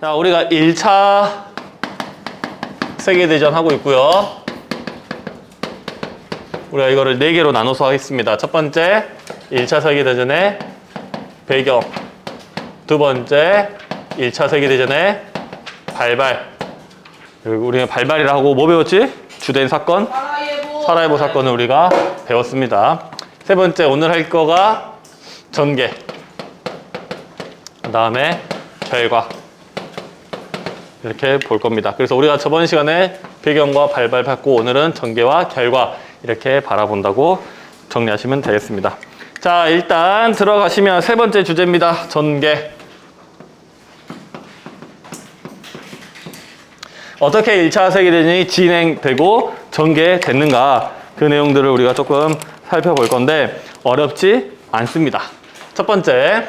자, 우리가 1차 세계대전 하고 있고요. 우리가 이거를 4개로 나눠서 하겠습니다. 첫 번째, 1차 세계대전의 배경. 두 번째, 1차 세계대전의 발발. 그리고 우리가 발발이라 하고 뭐 배웠지? 주된 사건? 사라예보 사건을 우리가 배웠습니다. 세 번째, 오늘 할 거가 전개. 그 다음에 결과. 이렇게 볼 겁니다. 그래서 우리가 저번 시간에 배경과 발발 받고 오늘은 전개와 결과 이렇게 바라본다고 정리하시면 되겠습니다. 자, 일단 들어가시면 세 번째 주제입니다. 전개. 어떻게 1차 세계대전이 진행되고 전개됐는가, 그 내용들을 우리가 조금 살펴볼 건데 어렵지 않습니다. 첫 번째,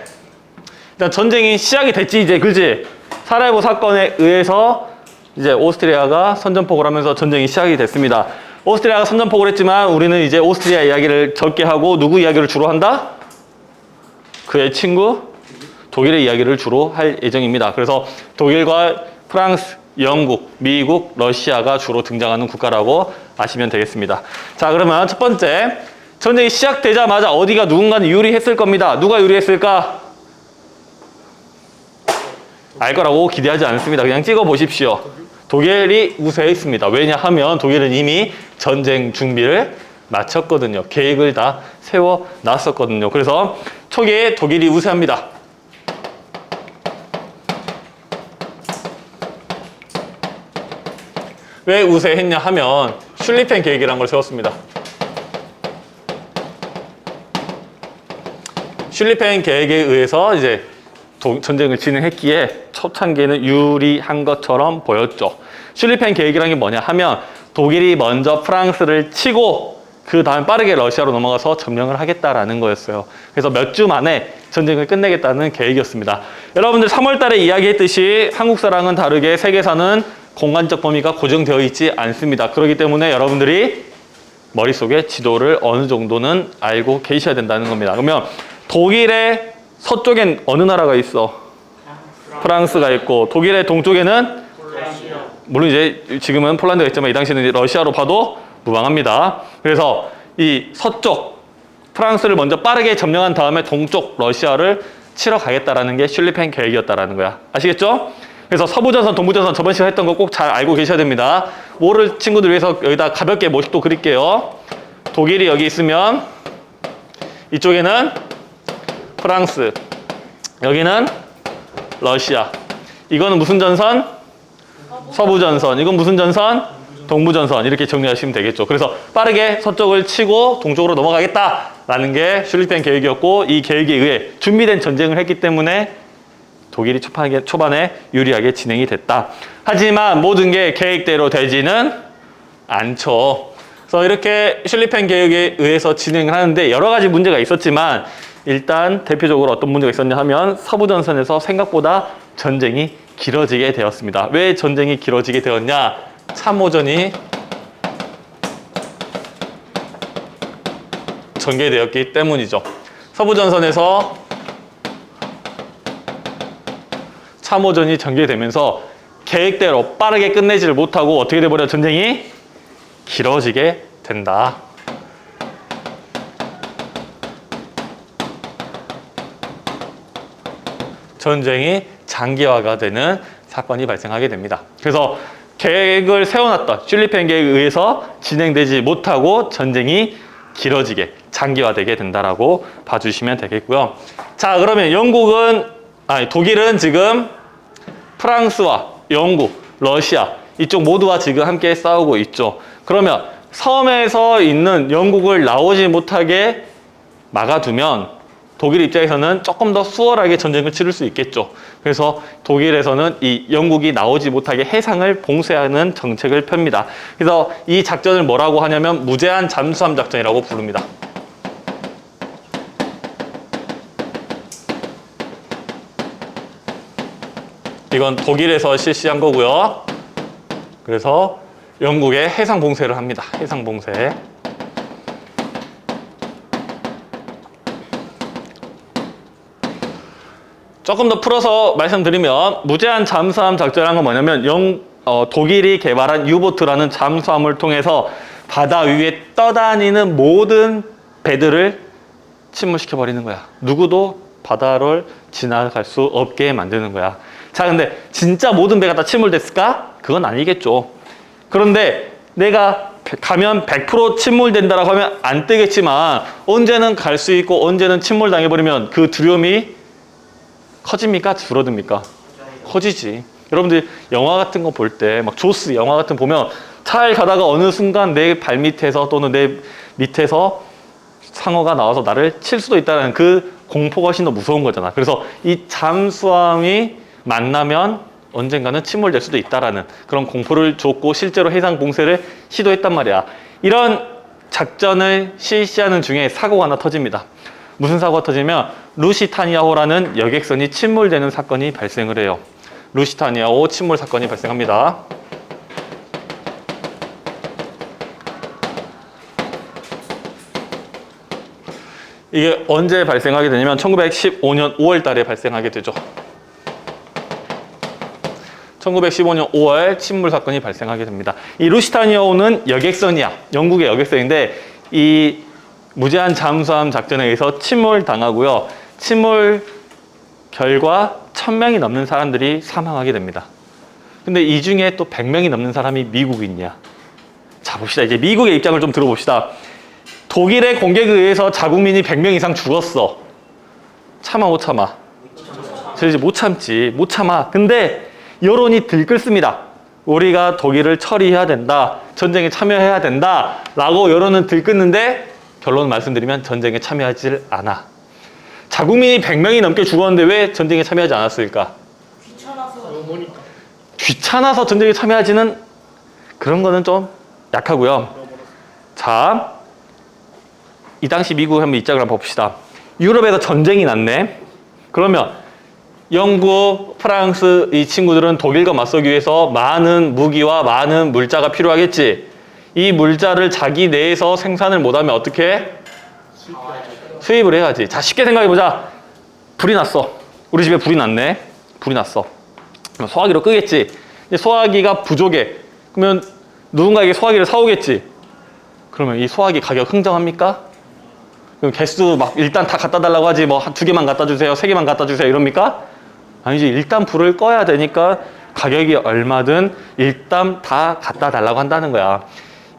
일단 전쟁이 시작이 됐지, 이제. 그지? 사라예보 사건에 의해서 이제 오스트리아가 선전포고를 하면서 전쟁이 시작이 됐습니다. 오스트리아가 선전포고를 했지만 우리는 이제 오스트리아 이야기를 적게 하고 누구 이야기를 주로 한다? 그의 친구 독일의 이야기를 주로 할 예정입니다. 그래서 독일과 프랑스, 영국, 미국, 러시아가 주로 등장하는 국가라고 아시면 되겠습니다. 자, 그러면 첫 번째, 전쟁이 시작되자마자 어디가 누군가는 유리했을 겁니다. 누가 유리했을까? 알 거라고 기대하지 않습니다. 그냥 찍어 보십시오. 독일이 우세했습니다. 왜냐하면 독일은 이미 전쟁 준비를 마쳤거든요. 계획을 다 세워놨었거든요. 그래서 초기에 독일이 우세합니다. 왜 우세했냐 하면 슐리펜 계획이라는 걸 세웠습니다. 슐리펜 계획에 의해서 이제 전쟁을 진행했기에 초창기에는 유리한 것처럼 보였죠. 슐리펜 계획이라는 게 뭐냐 하면 독일이 먼저 프랑스를 치고 그 다음 빠르게 러시아로 넘어가서 점령을 하겠다라는 거였어요. 그래서 몇 주 만에 전쟁을 끝내겠다는 계획이었습니다. 여러분들 3월 달에 이야기했듯이 한국사랑은 다르게 세계사는 공간적 범위가 고정되어 있지 않습니다. 그렇기 때문에 여러분들이 머릿속에 지도를 어느 정도는 알고 계셔야 된다는 겁니다. 그러면 독일의 서쪽엔 어느 나라가 있어? 프랑스가 있고, 독일의 동쪽에는 물론 이제 지금은 폴란드가 있지만 이 당시에는 러시아로 봐도 무방합니다. 그래서 이 서쪽 프랑스를 먼저 빠르게 점령한 다음에 동쪽 러시아를 치러 가겠다라는 게 슐리펜 계획이었다라는 거야. 아시겠죠? 그래서 서부전선, 동부전선 저번 시간에 했던 거 꼭 잘 알고 계셔야 됩니다. 모를 친구들 위해서 여기다 가볍게 모식도 그릴게요. 독일이 여기 있으면 이쪽에는 프랑스, 여기는 러시아. 이거는 무슨 전선? 서부전선. 이건 무슨 전선? 동부전선. 이렇게 정리하시면 되겠죠. 그래서 빠르게 서쪽을 치고 동쪽으로 넘어가겠다라는 게 슐리펜 계획이었고, 이 계획에 의해 준비된 전쟁을 했기 때문에 독일이 초반에 유리하게 진행이 됐다. 하지만 모든 게 계획대로 되지는 않죠. 그래서 이렇게 슐리펜 계획에 의해서 진행을 하는데 여러 가지 문제가 있었지만 일단 대표적으로 어떤 문제가 있었냐 하면 서부전선에서 생각보다 전쟁이 길어지게 되었습니다. 왜 전쟁이 길어지게 되었냐? 참호전이 전개되었기 때문이죠. 서부전선에서 참호전이 전개되면서 계획대로 빠르게 끝내지를 못하고 어떻게 돼버려? 전쟁이 길어지게 된다. 전쟁이 장기화가 되는 사건이 발생하게 됩니다. 그래서 계획을 세워놨던 슐리펜 계획에 의해서 진행되지 못하고 전쟁이 길어지게 장기화되게 된다라고 봐주시면 되겠고요. 자, 그러면 독일은 지금 프랑스와 영국, 러시아 이쪽 모두와 지금 함께 싸우고 있죠. 그러면 섬에서 있는 영국을 나오지 못하게 막아두면 독일 입장에서는 조금 더 수월하게 전쟁을 치를 수 있겠죠. 그래서 독일에서는 이 영국이 나오지 못하게 해상을 봉쇄하는 정책을 펴니다. 그래서 이 작전을 뭐라고 하냐면 무제한 잠수함 작전이라고 부릅니다. 이건 독일에서 실시한 거고요. 그래서 영국의 해상 봉쇄를 합니다. 해상 봉쇄. 조금 더 풀어서 말씀드리면 무제한 잠수함 작전이라는 건 뭐냐면 독일이 개발한 유보트라는 잠수함을 통해서 바다 위에 떠다니는 모든 배들을 침몰시켜 버리는 거야. 누구도 바다를 지나갈 수 없게 만드는 거야. 자, 근데 진짜 모든 배가 다 침몰됐을까? 그건 아니겠죠. 그런데 내가 가면 100% 침몰된다라고 하면 안 뜨겠지만 언제는 갈 수 있고 언제는 침몰당해버리면 그 두려움이 커집니까? 줄어듭니까? 커지지. 여러분들 영화 같은 거 볼 때 막 조스 영화 같은 거 보면 잘 가다가 어느 순간 내 발 밑에서 또는 내 밑에서 상어가 나와서 나를 칠 수도 있다는 그 공포가 훨씬 더 무서운 거잖아. 그래서 이 잠수함이 만나면 언젠가는 침몰될 수도 있다라는 그런 공포를 줬고 실제로 해상 봉쇄를 시도했단 말이야. 이런 작전을 실시하는 중에 사고가 하나 터집니다. 무슨 사고가 터지면 루시타니아호라는 여객선이 침몰되는 사건이 발생을 해요. 루시타니아호 침몰 사건이 발생합니다. 이게 언제 발생하게 되냐면 1915년 5월 달에 발생하게 되죠. 1915년 5월 침몰 사건이 발생하게 됩니다. 이 루시타니아호는 여객선이야. 영국의 여객선인데 이 무제한 잠수함 작전에 의해서 침몰당하고요. 침몰 결과 1000명이 넘는 사람들이 사망하게 됩니다. 근데 이 중에 또 100명이 넘는 사람이 미국인이야. 자, 봅시다. 이제 미국의 입장을 좀 들어봅시다. 독일의 공격에 의해서 자국민이 100명 이상 죽었어. 참아 못 참아? 저 이제 못 참지. 못 참아. 근데 여론이 들끓습니다. 우리가 독일을 처리해야 된다. 전쟁에 참여해야 된다. 라고 여론은 들끓는데 결론을 말씀드리면 전쟁에 참여하지 않아. 자국민이 100명이 넘게 죽었는데 왜 전쟁에 참여하지 않았을까? 귀찮아서 전쟁에 참여하지는 그런 거는 좀 약하고요. 자, 이 당시 미국 한번 입장을 한번 봅시다. 유럽에서 전쟁이 났네. 그러면 영국, 프랑스 이 친구들은 독일과 맞서기 위해서 많은 무기와 많은 물자가 필요하겠지. 이 물자를 자기 내에서 생산을 못하면 어떻게 해? 수입을 해야지. 자, 쉽게 생각해보자. 불이 났어. 우리 집에 불이 났네. 불이 났어. 그럼 소화기로 끄겠지. 이제 소화기가 부족해. 그러면 누군가에게 소화기를 사오겠지. 그러면 이 소화기 가격 흥정합니까? 그럼 개수 막 일단 다 갖다 달라고 하지. 뭐 2개만 갖다 주세요. 3개만 갖다 주세요. 이럽니까? 아니지. 일단 불을 꺼야 되니까 가격이 얼마든 일단 다 갖다 달라고 한다는 거야.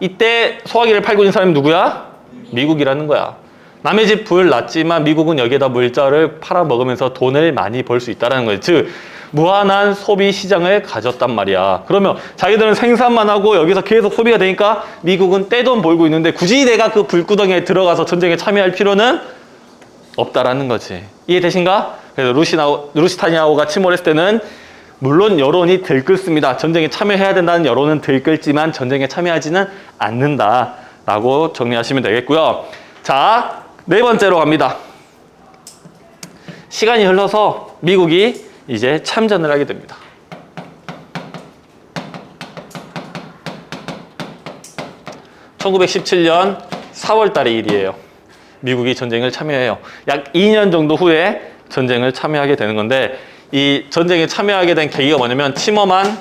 이때 소화기를 팔고 있는 사람이 누구야? 미국이라는 거야. 남의 집 불 났지만 미국은 여기에다 물자를 팔아먹으면서 돈을 많이 벌 수 있다는 거예요. 즉 무한한 소비 시장을 가졌단 말이야. 그러면 자기들은 생산만 하고 여기서 계속 소비가 되니까 미국은 떼돈 벌고 있는데 굳이 내가 그 불구덩이에 들어가서 전쟁에 참여할 필요는 없다라는 거지. 이해되신가? 그래서 루시타니아호가 침몰했을 때는 물론 여론이 들끓습니다. 전쟁에 참여해야 된다는 여론은 들끓지만 전쟁에 참여하지는 않는다라고 정리하시면 되겠고요. 자, 네 번째로 갑니다. 시간이 흘러서 미국이 이제 참전을 하게 됩니다. (1917년 4월 달의 일이에요. 미국이 전쟁을 참여해요. 약 2년 정도 후에 전쟁을 참여하게 되는 건데 이 전쟁에 참여하게 된 계기가 뭐냐면 치머만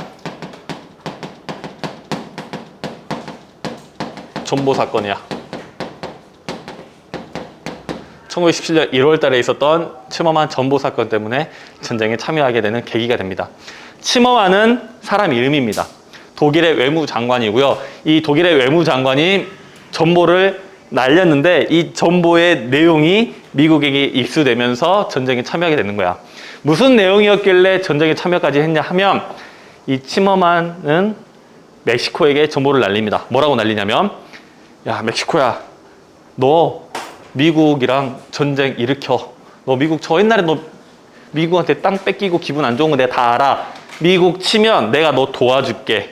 전보 사건이야. 1917년 1월 달에 있었던 치머만 전보 사건 때문에 전쟁에 참여하게 되는 계기가 됩니다. 치머만은 사람 이름입니다. 독일의 외무장관이고요. 이 독일의 외무장관이 전보를 날렸는데 이 전보의 내용이 미국에게 입수되면서 전쟁에 참여하게 되는 거야. 무슨 내용이었길래 전쟁에 참여까지 했냐 하면 이 치머만은 멕시코에게 전보를 날립니다. 뭐라고 날리냐면 야, 멕시코야, 너 미국이랑 전쟁 일으켜. 너 미국 저 옛날에 너 미국한테 땅 뺏기고 기분 안 좋은 거 내가 다 알아. 미국 치면 내가 너 도와줄게.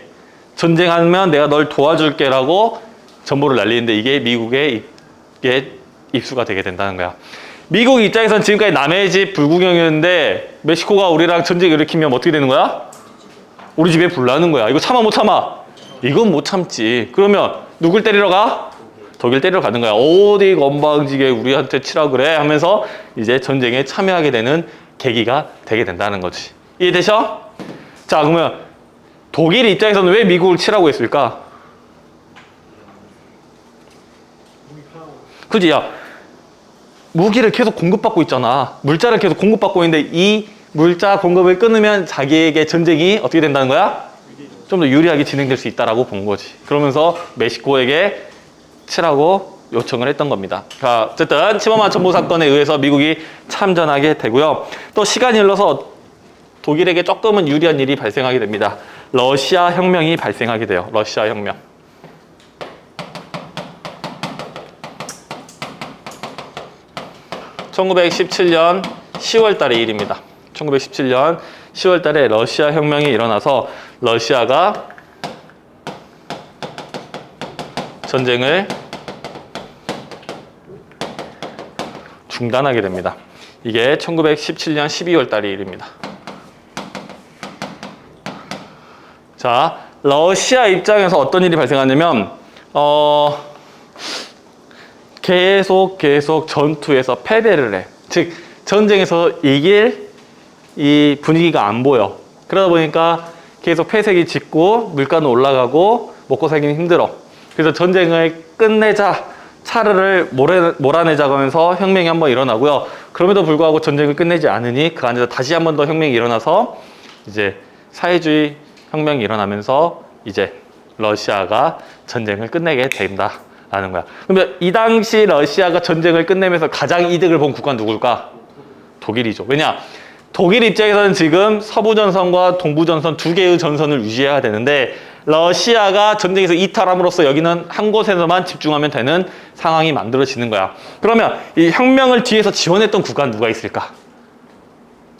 전쟁하면 내가 널 도와줄게 라고 전보를 날리는데 이게 미국에 입수가 되게 된다는 거야. 미국 입장에선 지금까지 남의 집 불구경이었는데 멕시코가 우리랑 전쟁 일으키면 어떻게 되는 거야? 우리 집에 불 나는 거야. 이거 참아 못 참아? 이건 못 참지. 그러면 누굴 때리러 가? 독일 때리러 가는 거야. 어디 건방지게 우리한테 치라 그래 하면서 이제 전쟁에 참여하게 되는 계기가 되게 된다는 거지. 이해되셔? 자, 그러면 독일 입장에서는 왜 미국을 치라고 했을까? 그지? 야, 무기를 계속 공급받고 있잖아. 물자를 계속 공급받고 있는데 이 물자 공급을 끊으면 자기에게 전쟁이 어떻게 된다는 거야? 좀 더 유리하게 진행될 수 있다라고 본 거지. 그러면서 멕시코에게 치라고 요청을 했던 겁니다. 자, 어쨌든 치마마 첨부 사건에 의해서 미국이 참전하게 되고요. 또 시간이 흘러서 독일에게 조금은 유리한 일이 발생하게 됩니다. 러시아 혁명이 발생하게 돼요. 러시아 혁명. (1917년 10월 달의 일입니다. 1917년 10월 달에 러시아 혁명이 일어나서 러시아가 전쟁을 중단하게 됩니다. 이게 1917년 12월 달의 일입니다. 자, 러시아 입장에서 어떤 일이 발생하냐면 계속 전투에서 패배를 해. 즉 전쟁에서 이길 이 분위기가 안 보여. 그러다 보니까 계속 폐색이 짙고 물가는 올라가고 먹고 살기는 힘들어. 그래서 전쟁을 끝내자, 차르를 몰아내자 하면서 혁명이 한번 일어나고요. 그럼에도 불구하고 전쟁을 끝내지 않으니 그 안에서 다시 한번 더 혁명이 일어나서 이제 사회주의 혁명이 일어나면서 이제 러시아가 전쟁을 끝내게 된다라는 거야. 그러면 이 당시 러시아가 전쟁을 끝내면서 가장 이득을 본 국가는 누굴까? 독일이죠. 왜냐? 독일 입장에서는 지금 서부전선과 동부전선 두 개의 전선을 유지해야 되는데 러시아가 전쟁에서 이탈함으로써 여기는 한 곳에서만 집중하면 되는 상황이 만들어지는 거야. 그러면 이 혁명을 뒤에서 지원했던 국가는 누가 있을까?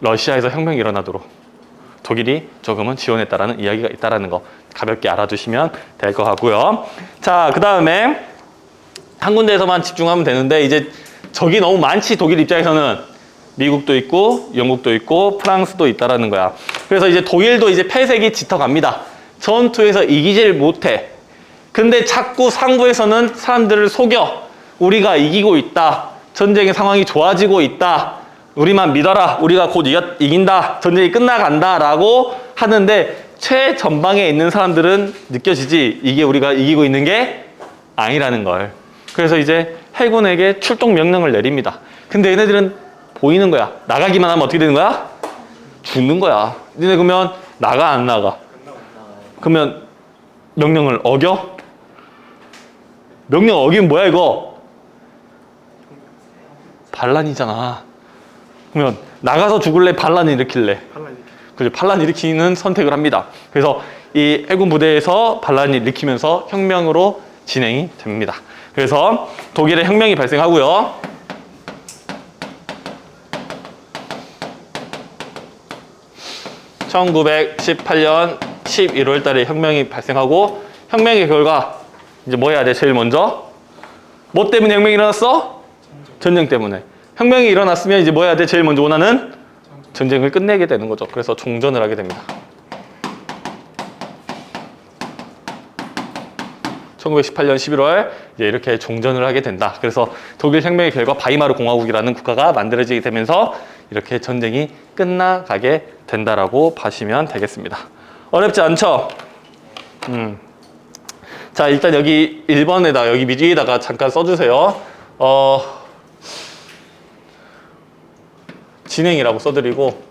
러시아에서 혁명이 일어나도록 독일이 조금은 지원했다라는 이야기가 있다라는 거 가볍게 알아두시면 될 것 같고요. 자, 그 다음에 한 군데에서만 집중하면 되는데 이제 적이 너무 많지. 독일 입장에서는 미국도 있고 영국도 있고 프랑스도 있다라는 거야. 그래서 이제 독일도 이제 폐색이 짙어갑니다. 전투에서 이기질 못해. 근데 자꾸 상부에서는 사람들을 속여. 우리가 이기고 있다. 전쟁의 상황이 좋아지고 있다. 우리만 믿어라. 우리가 곧 이긴다. 전쟁이 끝나간다. 라고 하는데 최전방에 있는 사람들은 느껴지지. 이게 우리가 이기고 있는 게 아니라는 걸. 그래서 이제 해군에게 출동 명령을 내립니다. 근데 얘네들은 보이는 거야. 나가기만 하면 어떻게 되는 거야? 죽는 거야. 니네 그러면 나가 안 나가? 그러면 명령을 어겨? 명령 어기면 뭐야 이거? 반란이잖아. 그러면 나가서 죽을래? 반란을 일으킬래? 그죠? 반란 일으키는 선택을 합니다. 그래서 이 해군 부대에서 반란을 일으키면서 혁명으로 진행이 됩니다. 그래서 독일의 혁명이 발생하고요. 1918년 11월 달에 혁명이 발생하고 혁명의 결과 이제 뭐 해야 돼? 제일 먼저 뭐 때문에 혁명이 일어났어? 전쟁 때문에. 혁명이 일어났으면 이제 뭐 해야 돼? 제일 먼저 원하는 전쟁을 끝내게 되는 거죠. 그래서 종전을 하게 됩니다. 1918년 11월 이제 이렇게 종전을 하게 된다. 그래서 독일 혁명의 결과 바이마르 공화국이라는 국가가 만들어지게 되면서 이렇게 전쟁이 끝나가게 된다라고 봐시면 되겠습니다. 어렵지 않죠? 자, 일단 여기 1번에다 여기 위에다가 잠깐 써주세요. 진행이라고 써드리고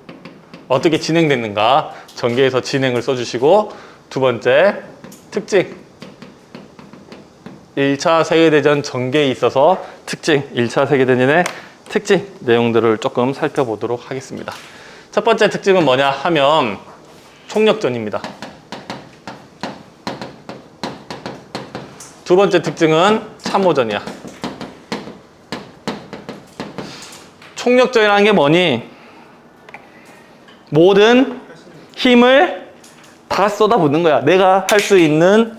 어떻게 진행됐는가 전개해서 진행을 써주시고 두 번째 특징 1차 세계대전 전개에 있어서 특징 1차 세계대전의 특징 내용들을 조금 살펴보도록 하겠습니다. 첫 번째 특징은 뭐냐 하면 총력전입니다. 두 번째 특징은 참호전이야. 총력전이라는 게 뭐니? 모든 힘을 다 쏟아붓는 거야. 내가 할 수 있는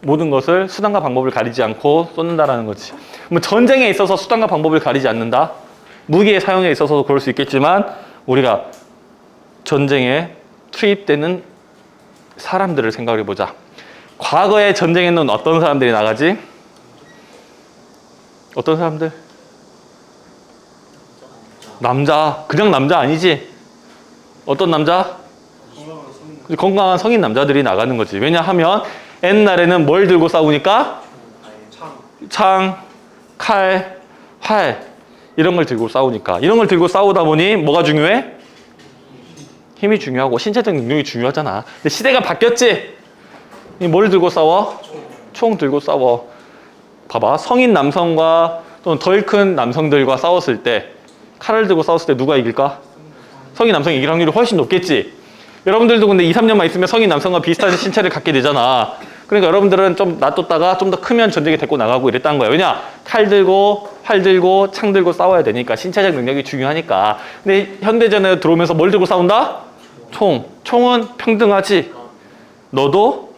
모든 것을 수단과 방법을 가리지 않고 쏟는다라는 거지. 뭐 전쟁에 있어서 수단과 방법을 가리지 않는다. 무기의 사용에 있어서도 그럴 수 있겠지만 우리가 전쟁에 투입되는 사람들을 생각해 보자. 과거의 전쟁에는 어떤 사람들이 나가지? 어떤 사람들? 남자, 그냥 남자 아니지? 어떤 남자? 건강한 성인 남자들이 나가는 거지. 왜냐하면 옛날에는 뭘 들고 싸우니까? 창, 칼, 활 이런 걸 들고 싸우니까. 이런 걸 들고 싸우다 보니 뭐가 중요해? 힘이 중요하고 신체적 능력이 중요하잖아. 근데 시대가 바뀌었지? 뭘 들고 싸워? 총 들고 싸워. 봐봐. 성인 남성과 또는 덜 큰 남성들과 싸웠을 때 칼을 들고 싸웠을 때 누가 이길까? 성인 남성이 이길 확률이 훨씬 높겠지? 여러분들도 근데 2, 3년만 있으면 성인 남성과 비슷한 신체를 갖게 되잖아. 그러니까 여러분들은 좀 놔뒀다가 좀 더 크면 전쟁에 데리고 나가고 이랬다는 거야. 왜냐? 칼 들고, 활 들고, 창 들고 싸워야 되니까. 신체적 능력이 중요하니까. 근데 현대전에 들어오면서 뭘 들고 싸운다? 총. 총은 평등하지. 너도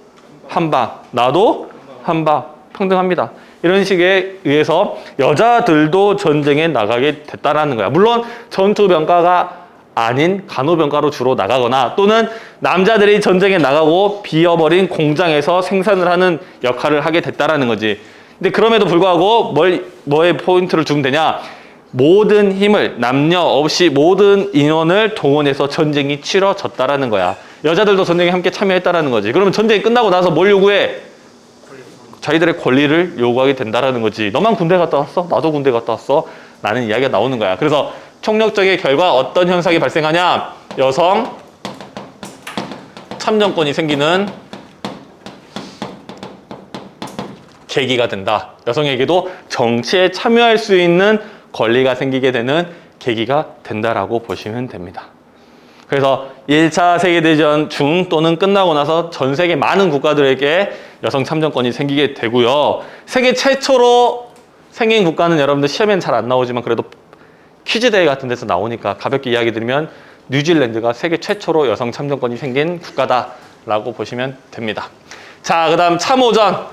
한 방, 나도 한 방. 평등합니다. 이런 식에 의해서 여자들도 전쟁에 나가게 됐다라는 거야. 물론 전투병과가 아닌 간호병과로 주로 나가거나 또는 남자들이 전쟁에 나가고 비어버린 공장에서 생산을 하는 역할을 하게 됐다라는 거지. 근데 그럼에도 불구하고 뭐에 포인트를 주면 되냐? 모든 힘을 남녀 없이 모든 인원을 동원해서 전쟁이 치러졌다라는 거야. 여자들도 전쟁에 함께 참여했다라는 거지. 그러면 전쟁이 끝나고 나서 뭘 요구해? 자기들의 권리를 요구하게 된다라는 거지. 너만 군대 갔다 왔어? 나도 군대 갔다 왔어? 라는 이야기가 나오는 거야. 그래서 총력적의 결과 어떤 현상이 발생하냐? 여성 참정권이 생기는 계기가 된다. 여성에게도 정치에 참여할 수 있는 권리가 생기게 되는 계기가 된다라고 보시면 됩니다. 그래서 1차 세계대전 중 또는 끝나고 나서 전 세계 많은 국가들에게 여성 참정권이 생기게 되고요. 세계 최초로 생긴 국가는 여러분들 시험에는 잘 안 나오지만 그래도 퀴즈 대회 같은 데서 나오니까 가볍게 이야기 드리면 뉴질랜드가 세계 최초로 여성 참정권이 생긴 국가다라고 보시면 됩니다. 자, 그 다음 참호전.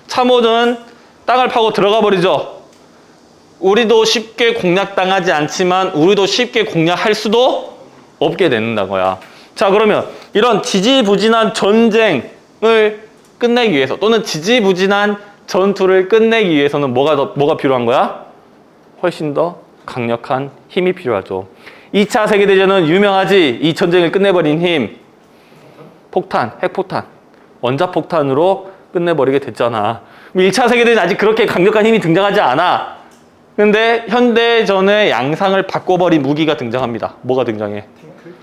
참호전은 땅을 파고 들어가 버리죠. 우리도 쉽게 공략당하지 않지만 우리도 쉽게 공략할 수도 없게 되는 거야. 자, 그러면 이런 지지부진한 전쟁을 끝내기 위해서 또는 지지부진한 전투를 끝내기 위해서는 뭐가 필요한 거야? 훨씬 더 강력한 힘이 필요하죠. 2차 세계대전은 유명하지. 이 전쟁을 끝내버린 힘. 폭탄, 핵폭탄, 원자폭탄으로 끝내버리게 됐잖아. 1차 세계대전 아직 그렇게 강력한 힘이 등장하지 않아. 근데 현대전의 양상을 바꿔버린 무기가 등장합니다. 뭐가 등장해?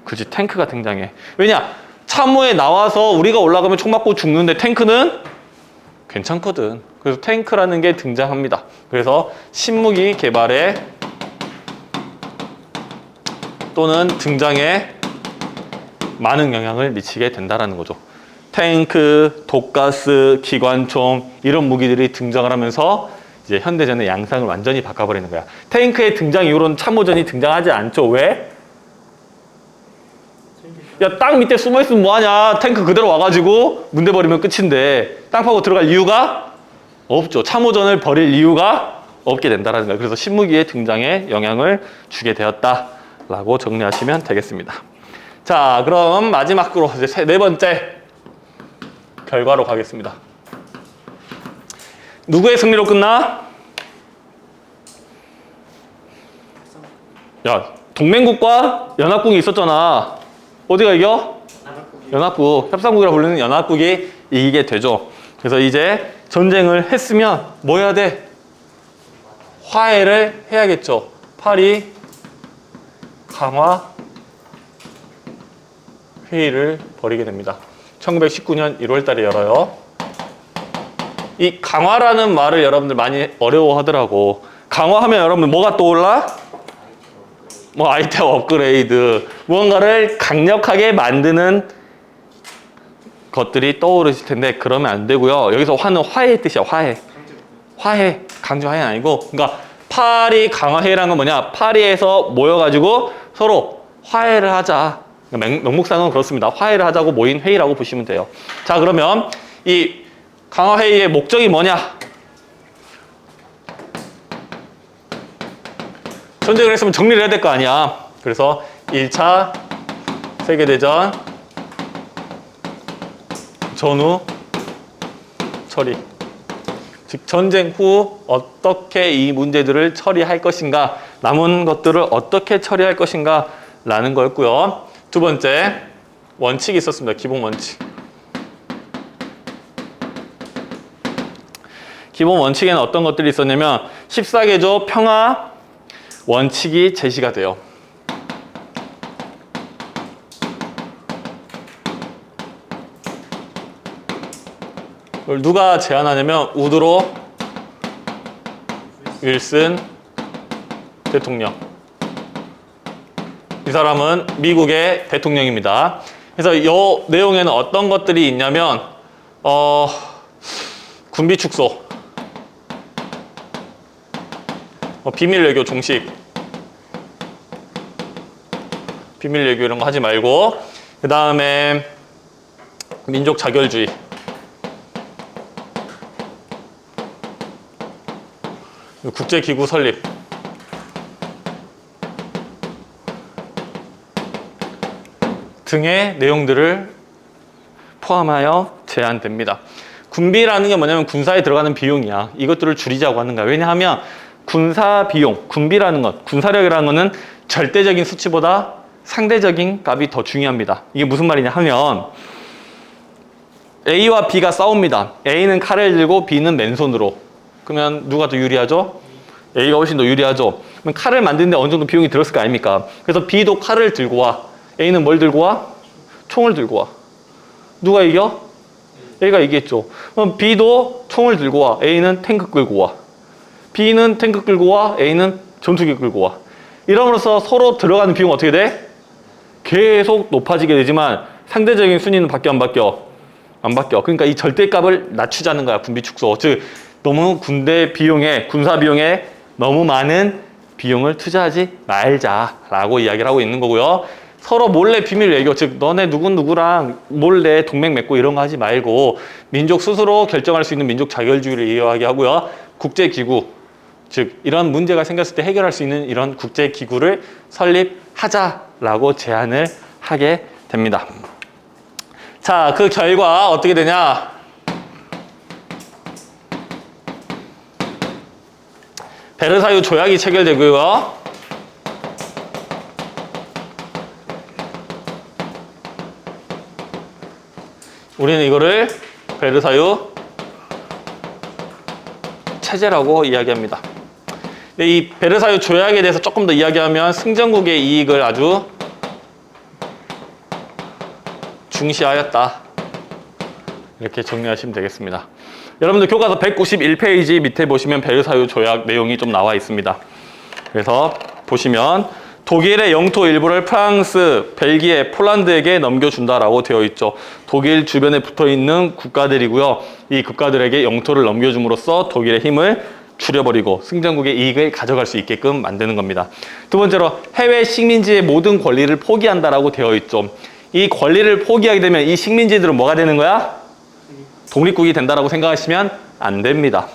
그치, 탱크가 등장해. 왜냐? 참호에 나와서 우리가 올라가면 총 맞고 죽는데 탱크는 괜찮거든. 그래서 탱크라는 게 등장합니다. 그래서 신무기 개발에 또는 등장에 많은 영향을 미치게 된다는 거죠. 탱크, 독가스, 기관총 이런 무기들이 등장을 하면서 이제 현대전의 양상을 완전히 바꿔버리는 거야. 탱크의 등장 이후로는 참호전이 등장하지 않죠. 왜? 야, 땅 밑에 숨어있으면 뭐하냐. 탱크 그대로 와가지고 문대 버리면 끝인데 땅 파고 들어갈 이유가 없죠. 참호전을 벌일 이유가 없게 된다는 거예요. 그래서 신무기의 등장에 영향을 주게 되었다라고 정리하시면 되겠습니다. 자, 그럼 마지막으로 이제 네 번째 결과로 가겠습니다. 누구의 승리로 끝나? 야, 동맹국과 연합국이 있었잖아. 어디가 이겨? 연합국. 협상국이라 부르는 연합국이 이기게 되죠. 그래서 이제 전쟁을 했으면 뭐 해야 돼? 화해를 해야겠죠. 파리 강화 회의를 벌이게 됩니다. 1919년 1월 달에 열어요. 이 강화라는 말을 여러분들 많이 어려워하더라고. 강화하면 여러분들 뭐가 떠올라? 뭐 아이템 업그레이드, 무언가를 강력하게 만드는 것들이 떠오르실 텐데 그러면 안 되고요. 여기서 화는 화해의 뜻이야. 화해, 강조 화해는 아니고, 그러니까 파리 강화회의라는 건 뭐냐? 파리에서 모여가지고 서로 화해를 하자. 명목상은 그렇습니다. 화해를 하자고 모인 회의라고 보시면 돼요. 자, 그러면 이 강화회의의 목적이 뭐냐? 전쟁을 했으면 정리를 해야 될 거 아니야. 그래서 1차 세계대전 전후 처리. 즉 전쟁 후 어떻게 이 문제들을 처리할 것인가, 남은 것들을 어떻게 처리할 것인가 라는 거였고요. 두 번째, 원칙이 있었습니다. 기본 원칙. 기본 원칙에는 어떤 것들이 있었냐면 14개조 평화 원칙이 제시가 돼요. 이걸 누가 제안하냐면 우드로 윌슨 대통령. 이 사람은 미국의 대통령입니다. 그래서 이 내용에는 어떤 것들이 있냐면 군비 축소, 비밀 외교 종식, 비밀 외교 이런 거 하지 말고, 그 다음에 민족 자결주의, 국제기구 설립, 등의 내용들을 포함하여 제안됩니다. 군비라는 게 뭐냐면 군사에 들어가는 비용이야. 이것들을 줄이자고 하는 거야. 왜냐하면 군사 비용, 군비라는 것, 군사력이라는 것은 절대적인 수치보다 상대적인 값이 더 중요합니다. 이게 무슨 말이냐 하면 A와 B가 싸웁니다. A는 칼을 들고 B는 맨손으로. 그러면 누가 더 유리하죠? A가 훨씬 더 유리하죠. 그럼 칼을 만드는데 어느 정도 비용이 들었을 거 아닙니까? 그래서 B도 칼을 들고 와. A는 뭘 들고 와? 총을 들고 와. 누가 이겨? A가 이기겠죠. 그럼 B도 총을 들고 와. A는 탱크 끌고 와. B는 탱크 끌고 와. A는 전투기 끌고 와. 이러므로써 서로 들어가는 비용은 어떻게 돼? 계속 높아지게 되지만 상대적인 순위는 바뀌어 안 바뀌어? 안 바뀌어. 그러니까 이 절대값을 낮추자는 거야. 군비 축소. 즉 너무 군대 비용에, 군사 비용에 너무 많은 비용을 투자하지 말자라고 이야기를 하고 있는 거고요. 서로 몰래 비밀 외교, 즉 너네 누구랑 몰래 동맹 맺고 이런 거 하지 말고 민족 스스로 결정할 수 있는 민족 자결주의를 이해하게 하고요. 국제기구, 즉 이런 문제가 생겼을 때 해결할 수 있는 이런 국제기구를 설립하자라고 제안을 하게 됩니다. 자, 그 결과 어떻게 되냐? 베르사유 조약이 체결되고요. 우리는 이거를 베르사유 체제라고 이야기합니다. 근데 이 베르사유 조약에 대해서 조금 더 이야기하면 승전국의 이익을 아주 중시하였다. 이렇게 정리하시면 되겠습니다. 여러분들 교과서 191페이지 밑에 보시면 베르사유 조약 내용이 좀 나와 있습니다. 그래서 보시면 독일의 영토 일부를 프랑스, 벨기에, 폴란드에게 넘겨준다라고 되어 있죠. 독일 주변에 붙어있는 국가들이고요. 이 국가들에게 영토를 넘겨줌으로써 독일의 힘을 줄여버리고 승전국의 이익을 가져갈 수 있게끔 만드는 겁니다. 두 번째로 해외 식민지의 모든 권리를 포기한다라고 되어 있죠. 이 권리를 포기하게 되면 이 식민지들은 뭐가 되는 거야? 독립국이 된다라고 생각하시면 안 됩니다.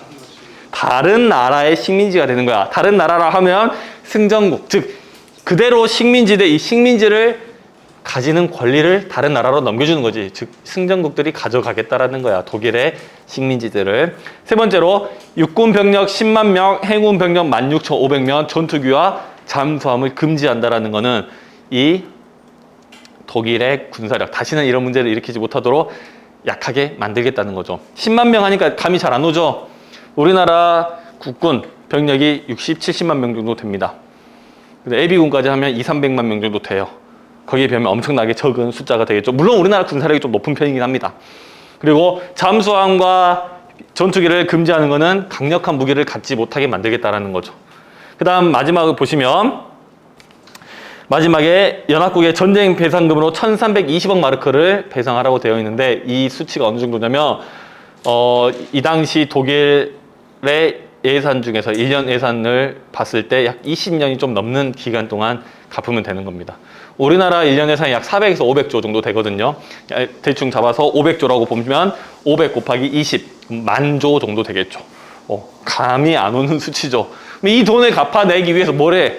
다른 나라의 식민지가 되는 거야. 다른 나라라 하면 승전국, 즉 그대로 식민지 대 이 식민지를 가지는 권리를 다른 나라로 넘겨주는 거지. 즉 승전국들이 가져가겠다라는 거야. 독일의 식민지들을. 세 번째로 육군 병력 10만 명, 해군 병력 16,500명, 전투기와 잠수함을 금지한다라는 거는 이 독일의 군사력, 다시는 이런 문제를 일으키지 못하도록 약하게 만들겠다는 거죠. 10만 명 하니까 감이 잘 안 오죠. 우리나라 국군 병력이 60, 70만 명 정도 됩니다. 근데 예비군까지 하면 2, 300만 명 정도 돼요. 거기에 비하면 엄청나게 적은 숫자가 되겠죠. 물론 우리나라 군사력이 좀 높은 편이긴 합니다. 그리고 잠수함과 전투기를 금지하는 것은 강력한 무기를 갖지 못하게 만들겠다라는 거죠. 그 다음 마지막을 보시면 마지막에 연합국의 전쟁 배상금으로 1320억 마르크를 배상하라고 되어 있는데 이 수치가 어느 정도냐면 이 당시 독일의 예산 중에서 1년 예산을 봤을 때 약 20년이 좀 넘는 기간 동안 갚으면 되는 겁니다. 우리나라 1년 예산이 약 400에서 500조 정도 되거든요. 대충 잡아서 500조라고 보면 500 곱하기 20, 만조 정도 되겠죠. 감이 안 오는 수치죠. 이 돈을 갚아내기 위해서 뭘 해?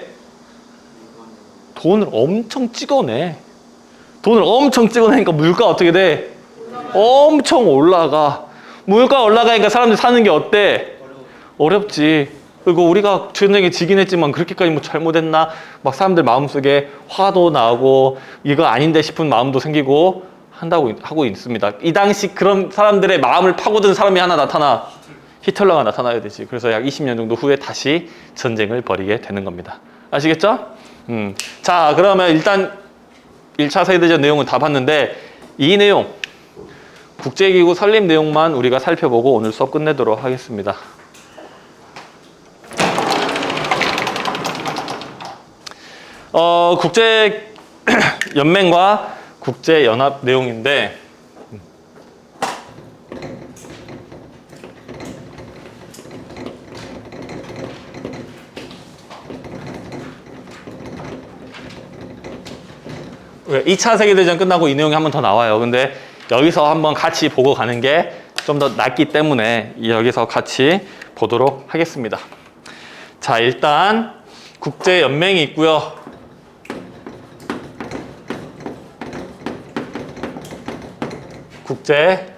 돈을 엄청 찍어내. 돈을 엄청 찍어내니까 물가 어떻게 돼? 엄청 올라가. 물가 올라가니까 사람들 사는 게 어때? 어렵지. 그리고 우리가 전쟁에 지긴 했지만 그렇게까지 뭐 잘못했나? 막 사람들 마음속에 화도 나고 이거 아닌데 싶은 마음도 생기고 하고 있습니다. 이 당시 그런 사람들의 마음을 파고든 사람이 하나 나타나. 히틀러가 나타나야 되지. 그래서 약 20년 정도 후에 다시 전쟁을 벌이게 되는 겁니다. 아시겠죠? 자, 그러면 일단 1차 세계대전 내용은 다 봤는데 이 내용, 국제기구 설립 내용만 우리가 살펴보고 오늘 수업 끝내도록 하겠습니다. 국제 연맹과 국제 연합 내용인데 왜 2차 세계대전 끝나고 이 내용이 한 번 더 나와요. 근데 여기서 한번 같이 보고 가는 게 좀 더 낫기 때문에 여기서 같이 보도록 하겠습니다. 자, 일단 국제 연맹이 있고요. 국제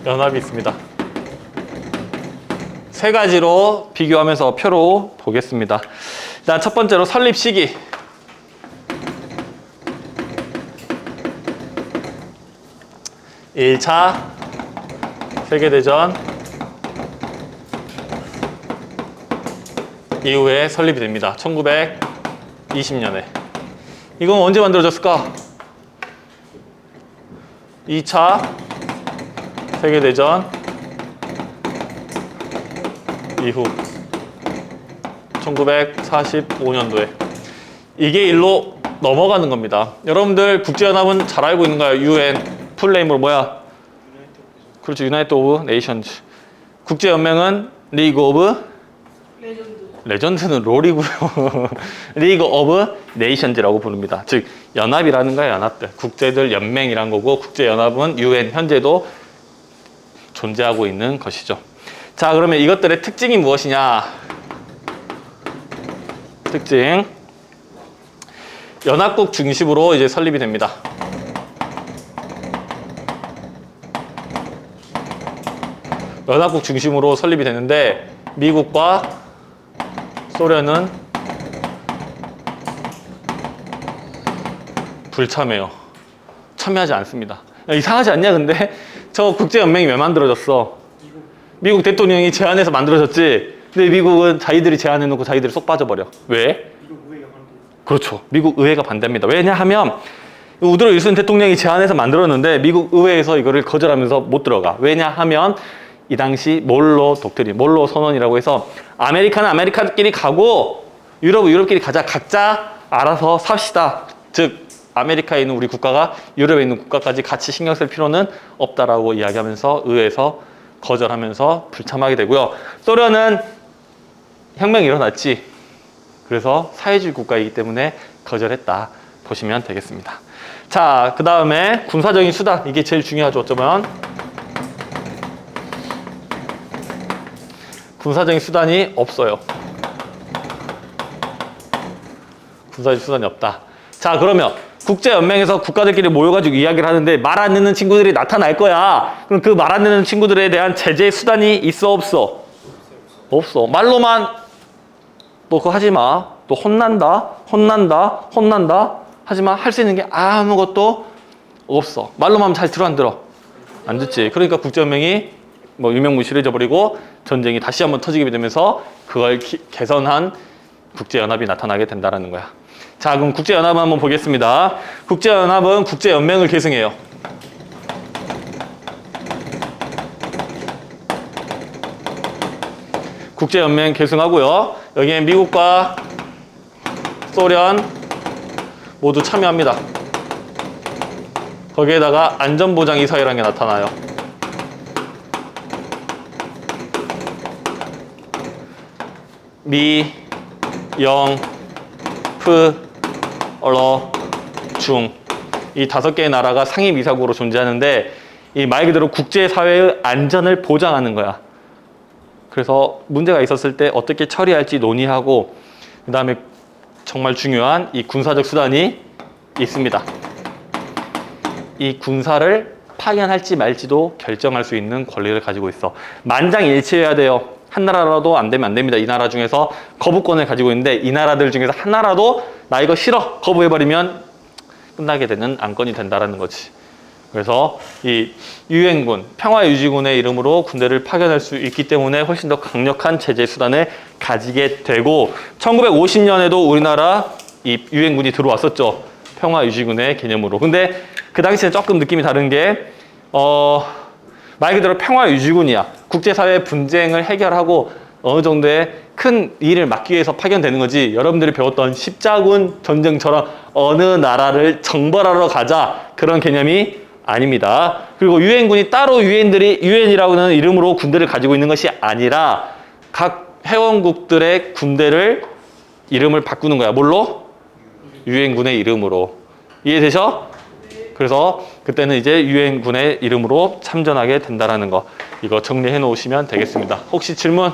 연합이 있습니다. 세 가지로 비교하면서 표로 보겠습니다. 일단 첫 번째로 설립 시기. (1차) 세계대전 이후에 설립이 됩니다. 1920년에. 이건 언제 만들어졌을까? 2차 세계대전 이후 1945년도에 이게 일로 넘어가는 겁니다. 여러분들 국제연합은 잘 알고 있는 거예요. UN 풀네임으로 뭐야? 그렇죠. 유나이티드 오브 네이션즈. 국제연맹은 리그 오브 레전드는 롤이고요. 리그 오브 네이션즈라고 부릅니다. 즉 연합이라는 거야. 연합들. 국제들 연맹이란 거고 국제연합은 UN 현재도 존재하고 있는 것이죠. 자, 그러면 이것들의 특징이 무엇이냐? 특징. 연합국 중심으로 이제 설립이 됩니다. 연합국 중심으로 설립이 되는데 미국과 소련은 불참해요. 참여하지 않습니다. 야, 이상하지 않냐 근데? 저 국제연맹이 왜 만들어졌어? 미국 대통령이 제안해서 만들어졌지. 근데 미국은 자기들이 제안해놓고 자기들이 쏙 빠져버려. 왜? 미국 의회가 반대. 그렇죠. 미국 의회가 반대합니다. 왜냐하면 우드로 윌슨 대통령이 제안해서 만들었는데 미국 의회에서 이거를 거절하면서 못 들어가. 왜냐하면 이 당시 몰로 독트린, 몰로 선언이라고 해서 아메리카는 아메리카끼리 가고 유럽은 유럽끼리 가자. 각자 알아서 삽시다. 즉 아메리카에 있는 우리 국가가 유럽에 있는 국가까지 같이 신경 쓸 필요는 없다라고 이야기하면서 의회에서 거절하면서 불참하게 되고요. 소련은 혁명이 일어났지. 그래서 사회주의 국가이기 때문에 거절했다 보시면 되겠습니다. 자, 그 다음에 군사적인 수단. 이게 제일 중요하죠. 어쩌면 군사적인 수단이 없어요. 군사적인 수단이 없다. 자, 그러면 국제연맹에서 국가들끼리 모여가지고 이야기를 하는데 말 안 듣는 친구들이 나타날 거야. 그럼 그 말 안 듣는 친구들에 대한 제재 수단이 있어 없어? 없어. 말로만 너 그거 하지 마. 너 혼난다. 하지만 할 수 있는 게 아무것도 없어. 말로만 하면 잘 들어 안 들어? 안 듣지. 그러니까 국제연맹이 뭐 유명무실해져 버리고 전쟁이 다시 한번 터지게 되면서 그걸 개선한 국제연합이 나타나게 된다는 거야. 자, 그럼 국제연합 한번 보겠습니다. 국제연합은 국제연맹을 계승해요. 국제연맹 계승하고요. 여기에 미국과 소련 모두 참여합니다. 거기에다가 안전보장이사회라는 게 나타나요. 미, 영, 프, 러, 중. 이 5개의 나라가 상임이사국으로 존재하는데 이 말 그대로 국제사회의 안전을 보장하는 거야. 그래서 문제가 있었을 때 어떻게 처리할지 논의하고 그 다음에 정말 중요한 이 군사적 수단이 있습니다. 이 군사를 파견할지 말지도 결정할 수 있는 권리를 가지고 있어. 만장일치해야 돼요. 한 나라라도 안 되면 안 됩니다. 이 나라 중에서 거부권을 가지고 있는데 이 나라들 중에서 하나라도 나 이거 싫어 거부해버리면 끝나게 되는 안건이 된다라는 거지. 그래서 이 유엔군, 평화유지군의 이름으로 군대를 파견할 수 있기 때문에 훨씬 더 강력한 제재 수단을 가지게 되고 1950년에도 우리나라 이 유엔군이 들어왔었죠. 평화유지군의 개념으로. 근데 그 당시에는 조금 느낌이 다른 게 말 그대로 평화유지군이야. 국제사회 분쟁을 해결하고 어느 정도의 큰 일을 막기 위해서 파견되는 거지. 여러분들이 배웠던 십자군 전쟁처럼 어느 나라를 정벌하러 가자 그런 개념이 아닙니다. 그리고 유엔군이 따로 유엔이라고는 이름으로 군대를 가지고 있는 것이 아니라 각 회원국들의 군대를 이름을 바꾸는 거야. 뭘로? 유엔군의 이름으로. 이해되셔? 그래서 그때는 이제 유엔군의 이름으로 참전하게 된다라는 거. 이거 정리해 놓으시면 되겠습니다. 혹시 질문?